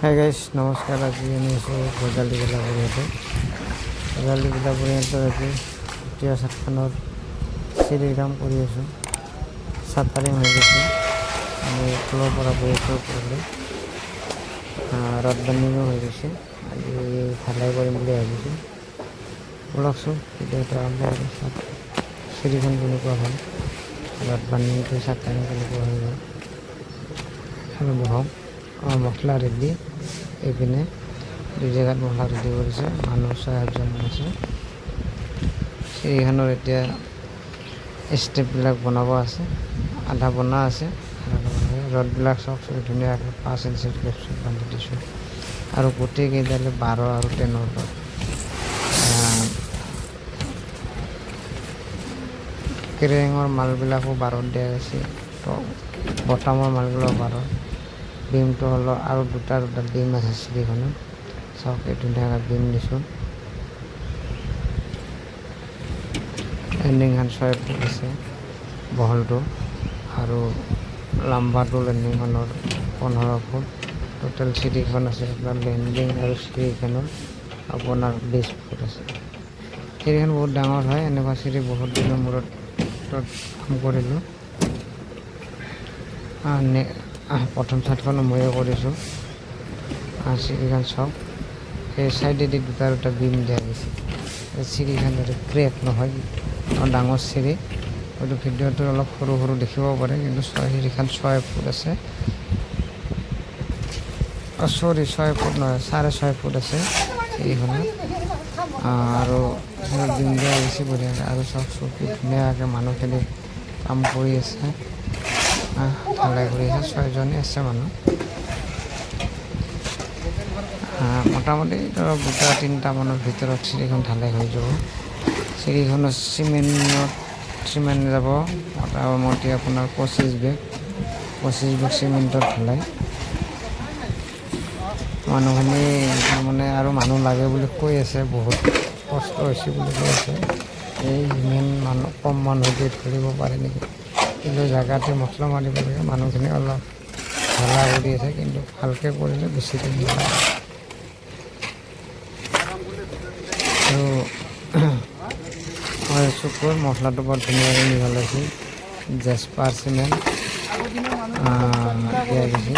Hi guys নমস্কাৰ। আজি আমি আছোঁ গজালি বিলাবৰীয়াতে। গজালি বিলাবৰীয়াতে আজি এতিয়া ছাদখনৰ চিৰিৰ কাম কৰি আছোঁ। চাটাৰিং হৈ গৈছে, আমি তলৰ পৰা বৈ আছোঁ ওপৰলৈ। ৰদ বান্ধিও হৈ গৈছে। আজি ঢালাই কৰিম বুলি ভাবিছোঁ। ওলাকচোন ভিডিঅ'টো আৰম্ভ কৰি চিৰিখন কেনেকুৱা হ'ল, ৰদ বান্ধিটো চাটাৰিং কেনেকুৱা হৈ গ'ল আৰু বহাম। মছলা ৰেডি, এইপিনে দুই জেগাত মছলা ৰেডি কৰিছে। মানুহ 6-7জন আছে। চিৰিখনৰ এতিয়া ষ্টেপবিলাক বনাব আছে, আধা বনা আছে। ৰদবিলাক চব ধুনীয়াকৈ 5 ইঞ্চিৰ কেপচুল বান্ধি দিছোঁ আৰু গোটেইকেইডালে 12 আৰু 10 ৰদ। কেৰেঙৰ মালবিলাকো 12 দিয়া গৈছে, তো বটামৰ মালবিলাক 12। বিমটো হ'ল আৰু দুটা বিম আছে চিৰিখনত। চাওক এই ধুনীয়াকৈ বিম দিছোঁ। লেণ্ডিংখন 6 ফুট আছে বহলটো, আৰু লাম্বাটো লেণ্ডিংখনৰ 15 ফুট। টোটেল চিৰিখন আছে আপোনাৰ লেণ্ডিং আৰু চিৰিখনৰ আপোনাৰ 20 ফুট আছে। চিৰিখন বহুত ডাঙৰ হয়। এনেকুৱা চিৰি বহুত দিনৰ মূৰত কাম কৰিলোঁ। প্ৰথম চাইডখনো ময়ে কৰিছোঁ। চিৰিখন চাওক, সেই চাইডেদি দুটা বিম দিয়া গৈছে। চিৰিখন ক্ৰেক নহয়, ডাঙৰ চিৰি। হয়তো ভিডিঅ'টো অলপ সৰু সৰু দেখিব পাৰে, কিন্তু চিৰিখন 6 ফুট আছে। 6 ফুট নহয়, 6.5 ফুট আছে চিৰিখনত। আৰু বিম দিয়া গৈছে বঢ়িয়াকৈ। আৰু চব চকী ধুনীয়াকৈ মানুহখিনি কাম কৰি আছে, ঢালাই কৰি আছে। 6জনেই আছে মানুহ। মোটামুটি ধৰক 2-3টা মানৰ ভিতৰত চিৰিখন ঢালাই হৈ যাব। চিৰিখনত চিমেণ্ট যাব মোটামুটি আপোনাৰ 25 বেগ চিমেণ্টত ঢালাই। মানুহখিনি মানে আৰু মানুহ লাগে বুলি কৈ আছে, বহুত কষ্ট হৈছে বুলি কৈ আছে। এই ইমান মানুহ, কম মানুহ দি ধৰিব পাৰে নেকি, কিন্তু জেগাতে মছলা মাৰিব লাগে। মানুহখিনি অলপ ঢালা কৰি আছে, কিন্তু ভালকৈ কৰিলে বেছি দিন নালাগে। আৰু মই চকুৰ মছলাটো বৰ ধুনীয়াকৈ মিহলাইছোঁ। জেস্পাৰ চিমেণ্ট দিয়া গৈছে।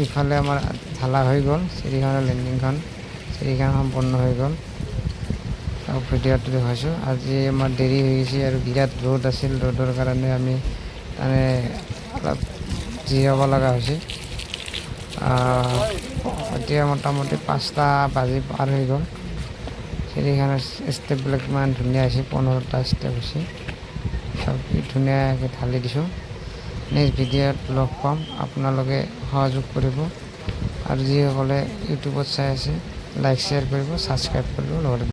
ইফালে আমাৰ ঢালা হৈ গ'ল। চিৰিখনৰ লেণ্ডিংখন, চিৰিখন সম্পূৰ্ণ হৈ গ'ল। আৰু ভিডিঅ'টো দেখাইছোঁ। আজি আমাৰ দেৰি হৈ গৈছে আৰু বিৰাট ৰ'দ আছিল। ৰ'দৰ কাৰণে আমি মানে অলপ জিৰাব লগা হৈছে। এতিয়া মোটামুটি 5টা বাজি পাৰ হৈ গ'ল। চিৰিখনৰ ষ্টেপবিলাক ইমান ধুনীয়া হৈছে, 15টা ষ্টেপ হৈছে। চব ধুনীয়াকৈ ঢালি দিছোঁ। নেক্সট ভিডিঅ'ত লগ পাম, আপোনালোকে সহযোগ কৰিব। আৰু যিসকলে ইউটিউবত চাই আছে, লাইক শ্বেয়াৰ কৰিব, ছাবস্ক্ৰাইব কৰিব। লগতে